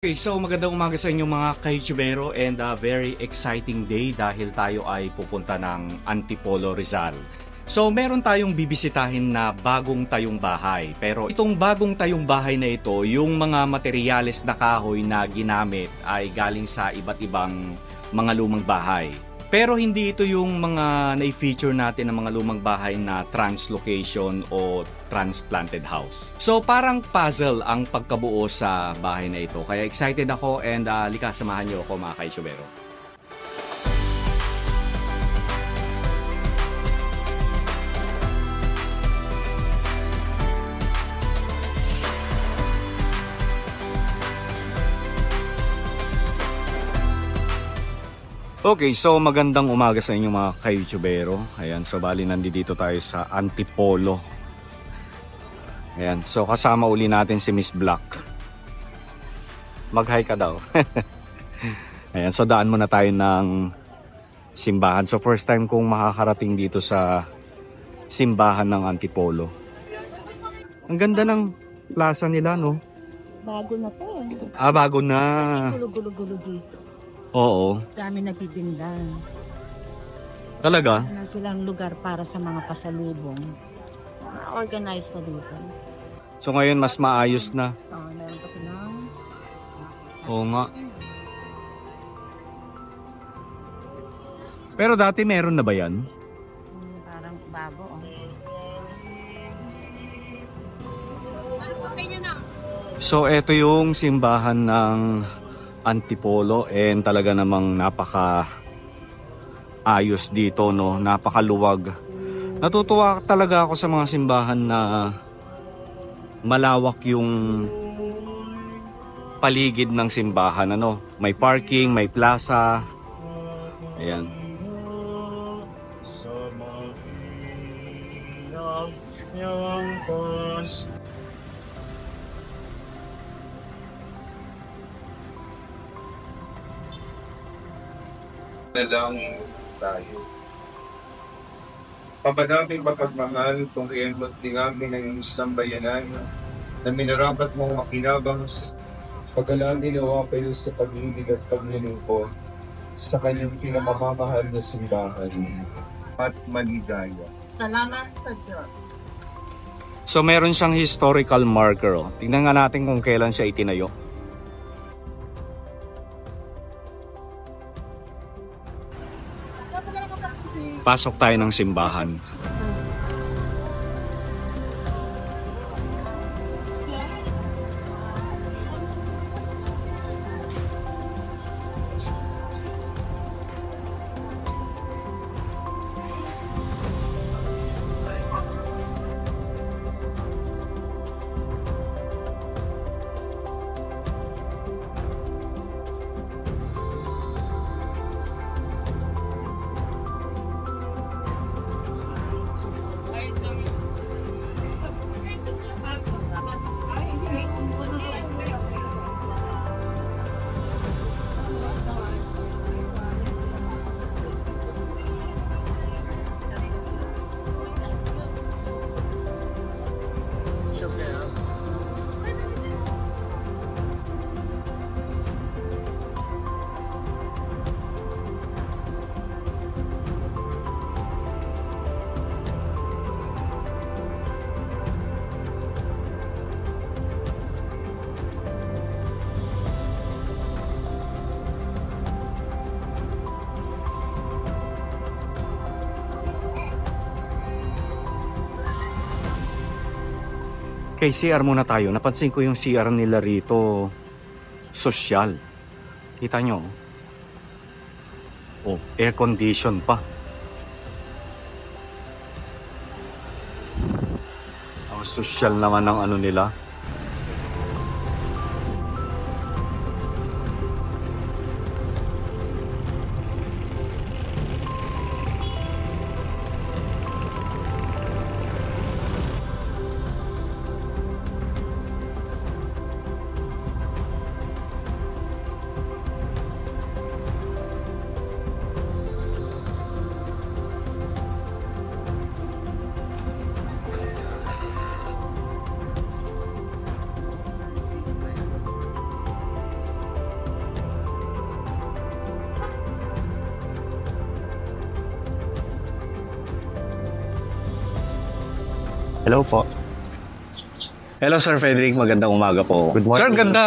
Okay, so magandang umaga sa inyo mga ka-YouTubero and a very exciting day dahil tayo ay pupunta ng Antipolo, Rizal. So meron tayong bibisitahin na bagong tayong bahay. Pero itong bagong tayong bahay na ito, yung mga materyales na kahoy na ginamit ay galing sa iba't ibang mga lumang bahay. Pero hindi ito yung mga na-feature natin ng mga lumang bahay na translocation o transplanted house. So parang puzzle ang pagkabuo sa bahay na ito. Kaya excited ako and lika samahan niyo ako mga ka-YouTubero. Okay, so magandang umaga sa inyo mga ka-YouTubero. Ayan, so bali nandito tayo sa Antipolo. Ayan, so kasama uli natin si Miss Black. Mag-hi ka daw. Ayan, so daan muna tayo ng simbahan. So first time kong makakarating dito sa simbahan ng Antipolo. Ang ganda ng plaza nila, no? Bago na to eh. Bago na. Gulo-gulo-gulo dito. Oo. Dami nagtitinda. Talaga? Wala silang lugar para sa mga pasalubong. Organized na dito. So ngayon mas maayos na. Meron pa silang Oo nga. Pero dati meron na ba yan? parang bago. So eto yung simbahan ng Antipolo and talaga namang napaka ayos dito, no? Napakaluwag. Natutuwa talaga ako sa mga simbahan na malawak yung paligid ng simbahan, ano? May parking, may plaza. Ayan. Na lang tayo. Papanaming mapagmahal kung iyanot lingami ng isang bayanan na minarapat mong makinabang pagkalaan ginawa kayo sa pag-ibig at paglilingkod sa kanyang pinamamahal na simbahan at maligaya. Salamat sa Diyos. So meron siyang historical marker, oh. Tingnan nga natin kung kailan siya itinayo. Pasok tayo ng simbahan. Kay CR muna tayo. Napansin ko yung CR nila rito. Sosyal. Kita nyo? Oh, air condition pa. Ang sosyal naman ng ano nila. Hello po. Hello, Sir Frederick. Magandang umaga po. Good morning. Sir, ganda.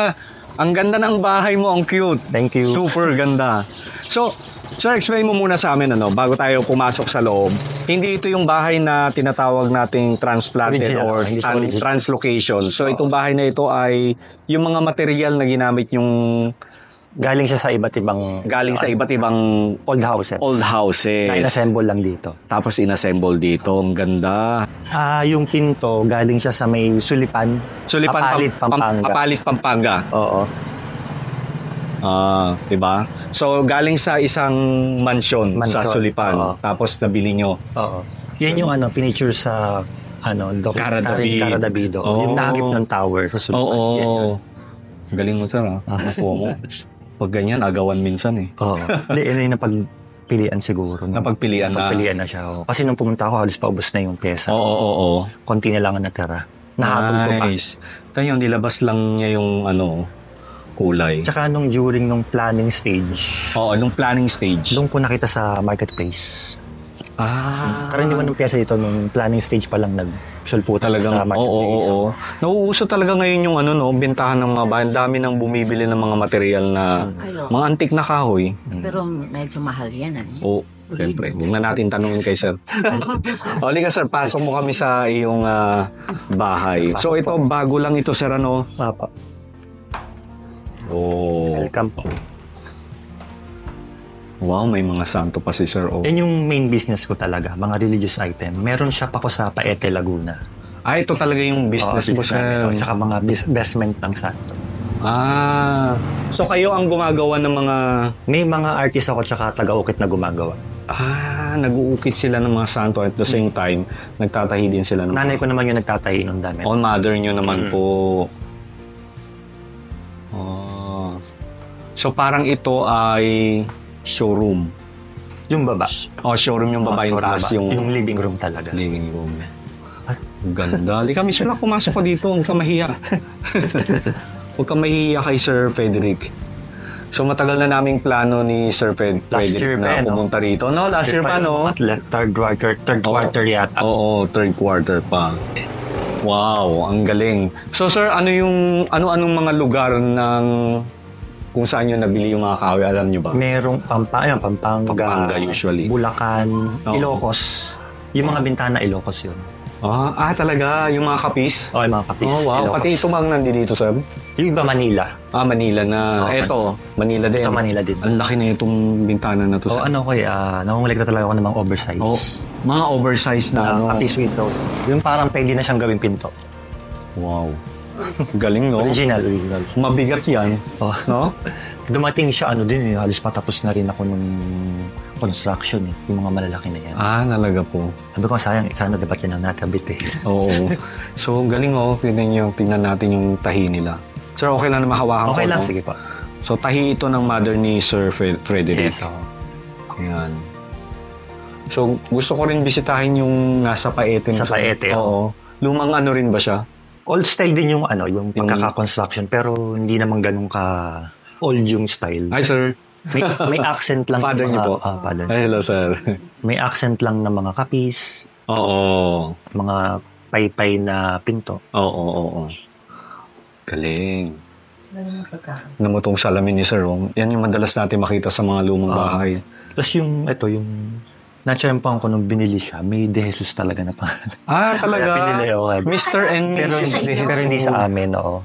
Ang ganda ng bahay mo. Ang cute. Thank you. Super ganda. So, Sir, explain mo muna sa amin, bago tayo pumasok sa loob. Hindi ito yung bahay na tinatawag nating transplanted Original, or hindi siya original. translocation. So, itong bahay na ito ay yung mga material na ginamit yung Galing siya sa iba't ibang old houses. houses. Na inassemble lang dito. Tapos inassemble dito. Ang ganda. Yung pinto, galing siya sa may Sulipan. Papalit, Pampanga. Papalit, Pampanga. Oo. Diba? So, galing sa isang mansyon sa Mansyon, Sulipan. oo. Tapos nabili nyo. Oo. Yan yung feature sa Cara David. Cara Davido. Oo. Yung nakagip ng tower sa Sulipan. Oo. Yan yun. Galing mo, sir. Nakuha mo. Pag ganyan, agawan minsan eh. Oo. Hindi, yun yung napagpilian siguro. Napagpilian na. Napagpilian na siya. Oo. Kasi nung pumunta ako, halos paubos na yung pyesa. Oo. Konti na lang ang natira. Nahabol ko pa. Nice. Kaya yung nilabas lang niya yung kulay. Tsaka during nung planning stage, Oo, nung planning stage. doon ko nakita sa marketplace. Karaniwan ng pyesa dito, nung planning stage pa lang nagsulputan Talagang, sa marketplace. oo. Nauuso talaga ngayon yung bentahan ng mga bahay. Ang dami nang bumibili ng mga material na, mga antik na kahoy. Pero medyo mahal yan. Oo, siyempre. Huwag na natin tanungin kay sir. Halika sir, pasok mo kami sa iyong bahay. So ito, bago lang ito sir, Papa, Oh. welcome po. Wow, may mga santo pa si sir. Oh. Yan yung main business ko talaga, mga religious item. Meron siya pa ko sa Paete, Laguna. Ito talaga yung business mo sir. Tsaka mga investment ng santo. So kayo ang gumagawa ng mga... May mga artist ako tsaka taga-ukit na gumagawa. Nag-uukit sila ng mga santo at the same time, nagtatahi din sila ng... Nanay ko naman yung nagtatahi ng damit. On mother nyo naman po. So parang ito ay showroom. Yung baba. Showroom yung baba, yung taas yung living room talaga. living room. Ganda. Di kami sila pumasok ko dito. Huwag ka mahiya. Huwag ka mahiya kay Sir Frederick. So matagal na naming plano ni Sir Last Frederick year na pa, pumunta rito. Last year pa, no? Third quarter yata. Oo, third quarter pa. Wow, ang galing. So sir, ano-anong mga lugar ng kung saan nyo nabili yung mga kahoy, alam nyo ba? Merong Pampanga usually. Bulacan, Oo. Ilocos. Yung mga bintana Ilocos yun. Talaga, yung mga kapis? Yung mga kapis. Oh, wow. Ilocos. Pati ito mga nandito, sir? Yung iba Manila. Manila na. Ito, Manila din. Ito Manila din. Ang laki na itong bintana na to, sir. Nangungulikta talaga ako ng mga oversize. Mga oversized na Kapis window. Yung parang pwede na siyang gawing pinto. Wow. Galing, no? Original. Mabigat yan. No? Dumating siya halos patapos na rin ako nung construction yung mga malalaki na yan. Talaga po. Sabi ko, sana dapat yan ang nakabit Oo. So, galing tingnan natin yung tahi nila. Sir, okay lang na mahawakan ko? Okay lang, no? sige pa. So, tahi ito ng mother ni Sir Frederick. Yes, Ayan. So, gusto ko rin bisitahin yung nasa Paete. Sa Paete, Oo. Lumang rin ba siya? Old style din yung pagkaka-construction, pero hindi naman ganun ka old yung style. Hi, sir. May accent lang. Father niyo po? Father. Hello, sir. May accent lang ng mga kapis. Oo. Mga paypay na pinto. Oo. Galing. Namutong salamin ni sir. Yan yung madalas natin makita sa mga lumang bahay. Tapos yung na-champan ko nung binili siya, may De Jesus talaga na pangalan. Talaga? Kaya pinili ako. Mr. and Mrs. De Jesus. Pero hindi sa amin, oo.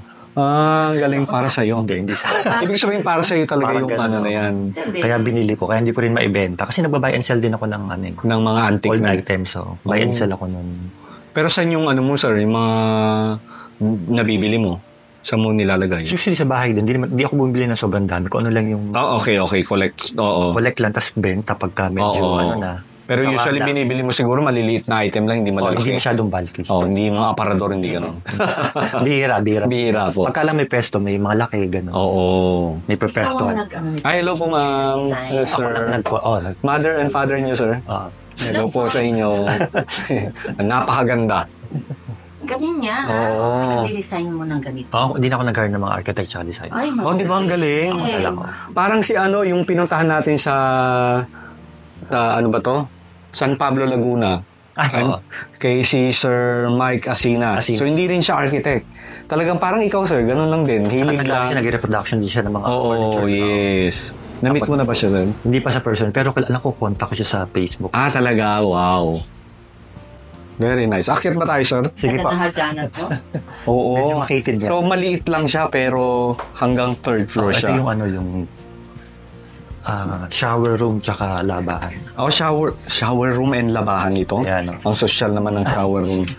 Galing para sa'yo. Hindi sa Ibig sabihin para sa'yo talaga Parang yung ganun, na yan. Kaya binili ko. Kaya hindi ko rin maibenta. Kasi nagba-buy and sell din ako ng Ng mga antique old na. items. So, buy and sell ako nun. Pero saan yung mo, sir? Yung mga nabibili mo? Saan mo nilalagay? Usually sa bahay din. Hindi ako bumibili ng sobrang dami. Kung ano lang yung Okay. Collect. Oo. collect lang. Tapos benta pagka medyo Oo. Pero So, usually binibili mo siguro maliliit na item lang, hindi malalaki. hindi masyadong bulky. Hindi mga aparador, hindi gano'n. Bihira. Bihira po. Pagka lang may pesto, may mga laki, gano'n. Oo. May pesto. Hello po, ma'am. Hello, sir. Mother and father niyo, sir. Hello po sa inyo. Napakaganda. Galing niya. Oo. Design mo ng ganito. Hindi na ako nag-hire ng mga architect at design. Ay, Di ba ang galing? Parang si yung pinuntahan natin sa ano ba to? San Pablo, Laguna. Ano? Kay si Sir Mike Asinas. So, hindi rin siya architect. Talagang parang ikaw, sir, ganun lang din. Hilig lang. Nag-reproduction din siya ng mga Oo, yes. Na-meet mo na ba siya dun? Hindi pa sa person, pero alam ko, contact ko siya sa Facebook. Ah, talaga? Wow. Very nice. Akyat ba tayo, sir? Sige pa. Nakahanap ko. Oo. Medyo makitid niya. So, maliit lang siya, pero hanggang third floor Ito siya. yung shower room tsaka labahan. Oh, shower room and labahan ito. Yan, Ang social naman ng shower room.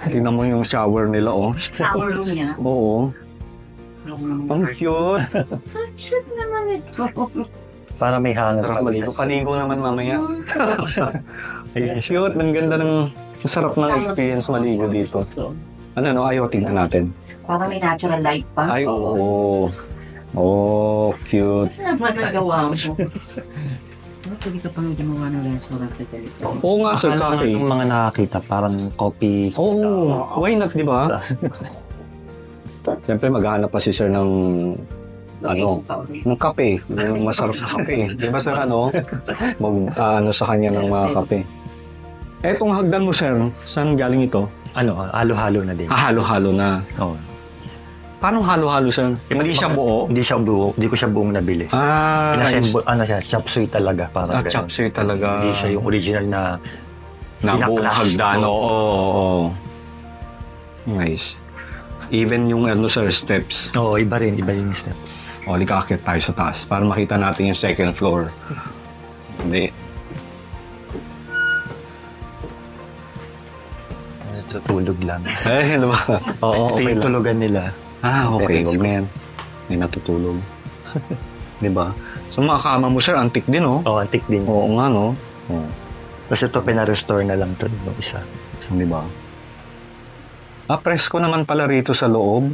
Tingnan mo yung shower nila, oh. Shower room niya. Oo. Ang cute. Cute naman ito. Para may hanger. Paligo naman mamaya. Ay, cute. Ang ganda ng... Masarap ng experience maligo dito. Ano, ayaw, tingnan natin. Parang may natural light pa. Ay, oo. Oh, cute. Ano naman ang gawa mo? Pwede ka pang gumawa ng restaurant na ganito. Oo nga, sir, Akala coffee. ko mga nakakita, parang coffee. Oo, why not, di ba? Siyempre, maghahanap pa si sir ng ng kape. Yung masarap na kape. Di ba, sir, sa kanya ng mga kape. Etong hagdan mo, sir, saan galing ito? Halo-halo na din. Halo-halo na. Oo. Paano halo-halo, sir? Hindi siya buo? Hindi siya buo. Hindi ko siya buong nabili. Inassemble, siya, chop suey talaga. Parang ganun. chop suey talaga. Hindi siya yung original na buong pinaklas. hagdan. Oo. Nice. Even yung sir, steps. Oo, iba rin yung steps. O, likakit tayo sa taas para makita natin yung second floor. Hindi. Tutulog lang. Ano ba? Oo, Ito okay yung lang. tulugan nila. Okay. Huwag na yan. May natutulog. Diba? So, mga kama mo, sir, antik din, oh. Oo, antik din. Oo nga, no? Oo. Tapos ito, pinarestore na lang ito yung isa. Diba? Presko naman pala rito sa loob.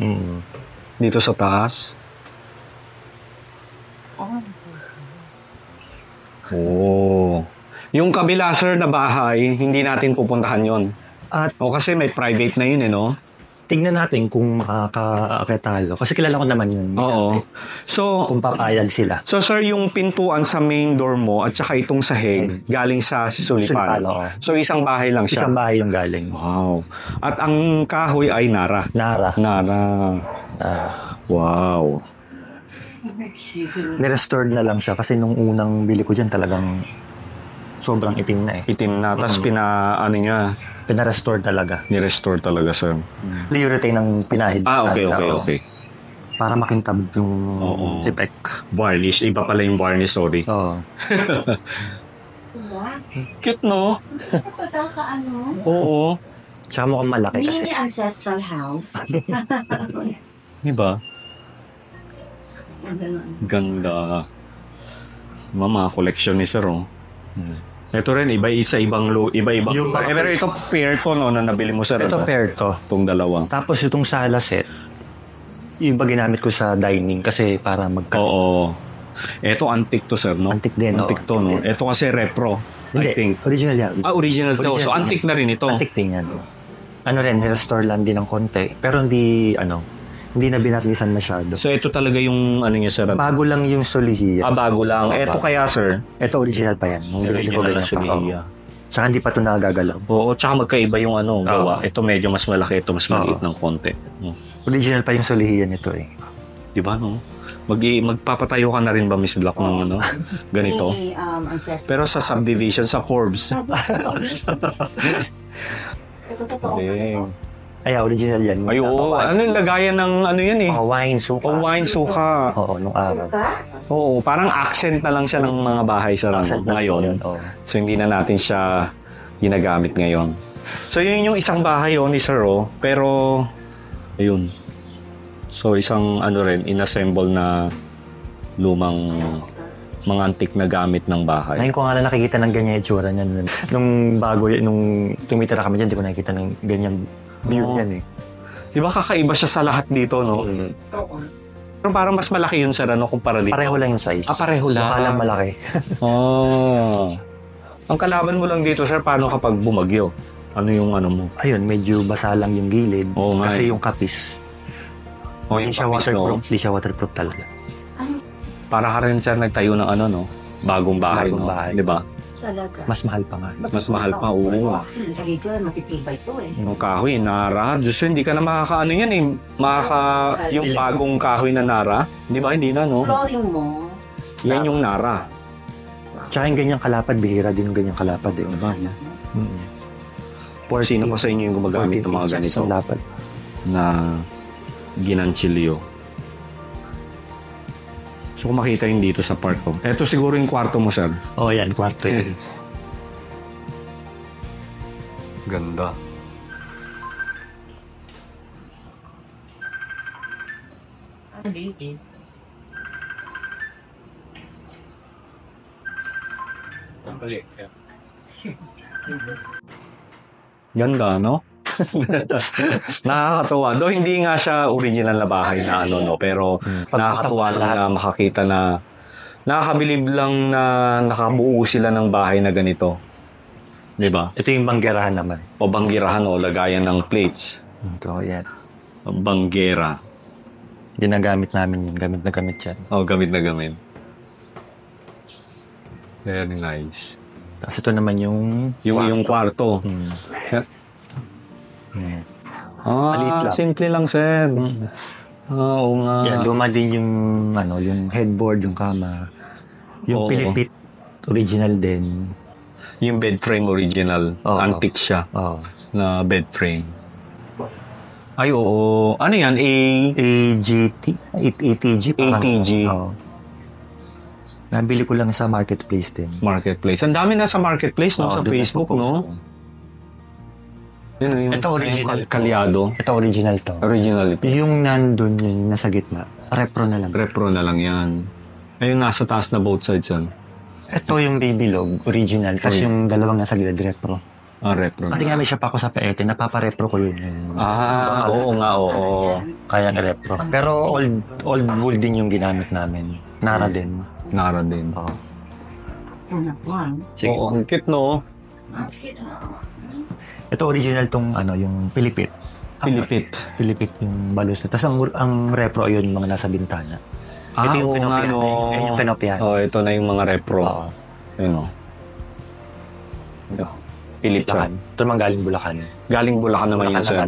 Dito sa taas. Oh. Yung kabila, sir, na bahay, hindi natin pupuntahan yon. Kasi may private na yun, no? Tingnan natin kung makaka-akit tayo. Kasi kilala ko naman yun. Oo. So, Kung papayag sila. So, sir, yung pintuan sa main door mo at saka itong sahig, galing sa Sulipan. Oo. So, isang bahay lang siya. Isang bahay yung galing. Wow. At ang kahoy ay Nara. Nara. Wow. Nirestored na lang siya kasi nung unang bili ko dyan talagang sobrang itim na eh. Itim na. Tapos Pinarestore talaga. ni-restore talaga, sir. Urethane ng pinahid. Okay. Para makintab yung effect. Varnish. Iba pala yung varnish, sorry. Oo. Cute, no? Oo. Tsaka mukhang malaki kasi. Mini ancestral house. Diba? Ganda. Mga collection ni sir, oh. Ito rin, iba-ibang. Pero ito pair to, no, na nabili mo, sir. Ito pair to. Itong dalawa. Tapos itong sala set, yung iba ginamit ko sa dining kasi para Oo. Ito antique to, sir, no? Antique din, Antique to, no? Ito kasi repro, I think. Original yan. Original to. So, antique na rin ito. Antique din yan. Restore lang din ng konti. Pero hindi na binatlisan masyado. So, ito talaga yung niya, sir. Bago lang yung solihiya. Bago lang. Ito kaya, sir? Ito original pa yan. Original na solihiya. Tsaka hindi pa ito nagagalaw. Oo, tsaka magkaiba yung gawa. Ito medyo mas malaki, ito mas maliit ng konti. Original pa yung solihiya nito eh. Di ba, no? Magpapatayo ka na rin ba, Miss Black, ng ganito? Pero sa subdivision, sa Forbes. Ito totoo. Ay, original yan. Ay, oo. Ano yung lagayan ng yan eh? Wine, suka. Wine, suka. Oo, nung araw. Oo, parang accent na lang siya ng mga bahay sa ngayon. So, hindi na natin siya ginagamit ngayon. So, yun yung isang bahay ni Sir, pero, ayun. So, isang inassemble na lumang mga antik na gamit ng bahay. Ngayon ko nga lang nakikita ng ganyan itsura niyan. Nung tumitira kami dyan, hindi ko nakikita ng ganyan view yan eh. Di ba kakaiba siya sa lahat dito, no? Pero parang mas malaki yun, sir, kumpara dito. Pareho lang yung size. Pareho lang. Baka lang malaki. Ang kalaban mo lang dito, sir, paano kapag bumagyo? Ano yung mo? Ayun, medyo basa lang yung gilid. Oo nga kasi eh. yung kapis. Yung Hindi siya waterproof. Hindi siya waterproof talaga. Para ka rin, sir, nagtayo ng bagong bahay, Bagong no? bahay. Di ba? Talaga. Mas mahal pa nga. Mas mahal pa, oo. Kasi dito, matitibay to eh. Yung kahoy, Nara. Diyos, hindi ka na makakaano yan eh. Yung bagong kahoy na Nara. Di ba? Hindi na, no? Flooring mo. Yan yung Nara. Tsaka yung ganyang kalapad, bihira din yung ganyang kalapad eh. Diba? Mm-hmm. Sino pa sa inyo yung gumagamit ng mga ganito? Ang lapad. Na ginanchilyo. So kung makita yung dito sa part ko. Ito siguro yung kwarto mo, sir. Oh, yan, kwarto yun. Ganda. Ganda, no? Nakakatuwa. Though hindi nga siya original na bahay na ano, no? Pero nakakatuwa lang na makakita na nakakabilib lang na nakabuo sila ng bahay na ganito. Di ba? Ito yung banggerahan naman. O banggirahan o lagayan ng plates. Ito, yan. Banggera. Ginagamit namin yun. Gamit na gamit yan. O, gamit na gamit. Very nice. Tapos ito naman yung kwarto. Maliit lang. Simple lang, sir. Oo nga. Yan, luma din yung, yung headboard, yung kama. Yung Oo. Pilipit, original din. Yung bed frame original. Oo. Antique siya Oh. na bed frame. Ay, oo. Ano yan? AGT? ATG? parang. ATG. Oo. Nabili ko lang sa marketplace din. Marketplace. Ang dami na sa marketplace, no? Oo, Sa doon Facebook, na po. no? Yun, yung Ito original. yung kalyado. Ito original to. Original ito. Yung nandun, yung nasa gitna. Repro na lang. Repro na lang yan. Ayun, nasa taas na both sides yan. Ito yung baby log, original. Tapos yung dalawang nasa gilid, repro. Repro. Kasi nga may shop ako sa Paete, napaparepro ko yun. Oo nga, oo. Kaya repro. Pero old wood din yung ginamit namin. Nara din. Nara din. Oo. Oo, ang cute, no? Ito original tong yung Pilipit. Pilipit. Pilipit yung balos na. Tapos ang repro yun, mga nasa bintana. Ito yung oo nga, no? Yung pinopyan. Ito na yung mga repro. Oo. Ayun, no? Pilip siya. Ito naman galing Bulacan. Galing Bulacan naman yun, sir.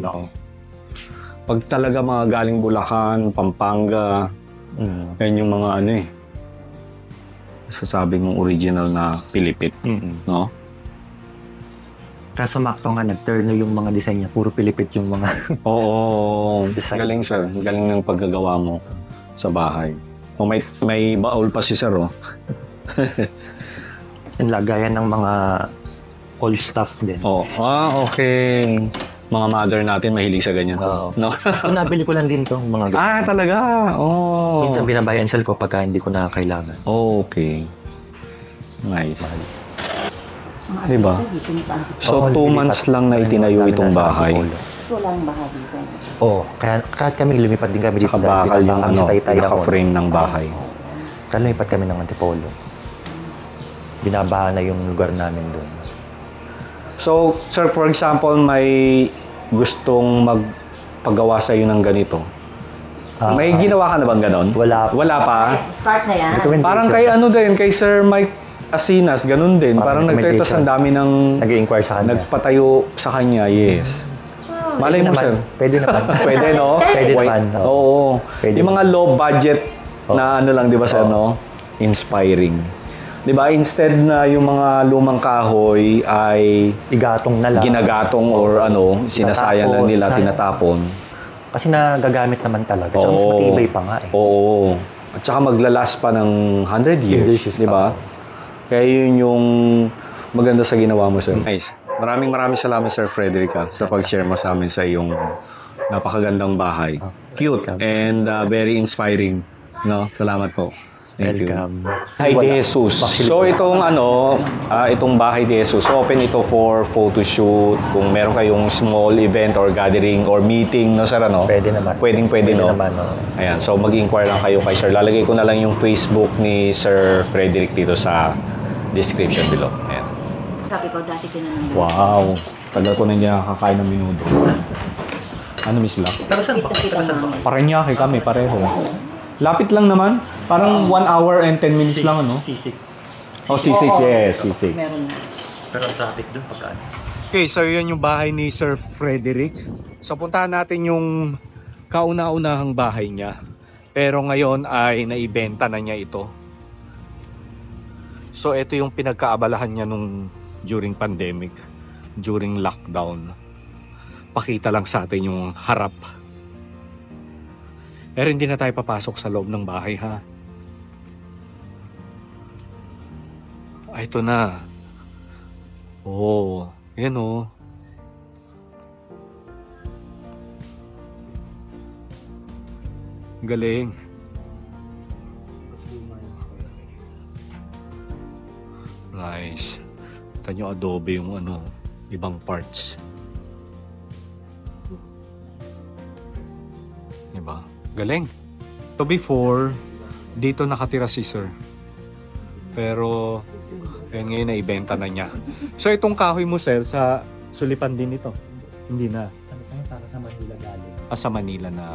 Pag talaga mga galing Bulacan, Pampanga, yan yung mga sasabi mong original na Pilipit. No? Kaso makto nga, nag-turn yung mga design niya. Puro Pilipit yung mga... Oo. Design. Galing, sir. Galing ng paggagawa mo sa bahay. O may baul pa si sir, oh. Yung lagayan ng mga old stuff din. Oh, okay. Mga mother natin mahilig sa ganyan. Oo. No? So, nabili ko lang din to mga ganyan. Talaga? Oh. Minsan binabayan sell ko pagka hindi ko na kailangan. Okay. Nice. Diba? So, Oo, 2 months lang na itinayo itong bahay. Wala ang bahay dito. Oo. Kaya kahit kami lumipat din kami dito. Nakabakal yung sa Taytay ako. naka-frame ng bahay. Kaya lumipat kami ng Antipolo. Binabaha na yung lugar namin doon. So, sir, for example, may gustong magpagawa sa iyo ng ganito. May ginawa ka na bang ganon? Wala. Wala pa? Start na yan. Parang kay kay Sir Mike Asinas, ganun din. Parang nagtretos ang dami ng nag-i-inquire sa kanya. nagpatayo sa kanya, yes. Malay mo, sir. Pwede naman. Pwede, no? Pwede naman. Oo. Pwede. Yung mga low budget na lang, di ba, sir, no? Inspiring. Di ba? Instead na yung mga lumang kahoy ay Igatong na lang. ginagatong or sinasayang lang nila, tinatapon. Kasi nagagamit naman talaga. Tsaka mas matibay pa nga eh. Oo. At saka maglalas pa ng 100 years, di ba? Kaya yun yung maganda sa ginawa mo, sir. Nice. Maraming salamat, Sir Frederica, sa pag-share mo sa amin sa iyong napakagandang bahay. Cute and very inspiring. No? Salamat po. Thank you. Welcome. Bahay de Jesus. So itong itong Bahay de Jesus, open ito for photo shoot. Kung meron kayong small event or gathering or meeting, no sir, Pwede naman. Pwede, no? Naman, no? Ayan, so mag-inquire lang kayo kay sir. Lalagay ko na lang yung Facebook ni Sir Frederick dito sa description below. Ayan. Sabi ko, dati ko na naman. Wow. Tagal ko na hindi nakakain ng minuto. Ano, Miss Black? Pero saan ba? Paranaque kami, pareho. Lapit lang naman. Parang 1 hour and 10 minutes lang, ano? Sisig. Oh, C6, yes, C6. Meron na. Pero traffic doon pagkaan. Okay, so yun yung bahay ni Sir Frederick. So puntahan natin yung kauna-unahang bahay niya. Pero ngayon ay naibenta na niya ito. So ito yung pinagkaabalahan niya nung during pandemic, during lockdown. Pakita lang sa atin yung harap. Pero hindi na tayo papasok sa loob ng bahay, ha? Ito na. Oh, yan oh. Galing. Nice. Kita nyo adobe yung ano, ibang parts. Diba? Galing. So before, dito nakatira si Sir. Pero, ngayon naibenta na niya. So itong kahoy mo, Sir, sa sulipan din ito? Hindi na. Ano pa yung para sa Manila galing? Sa Manila na.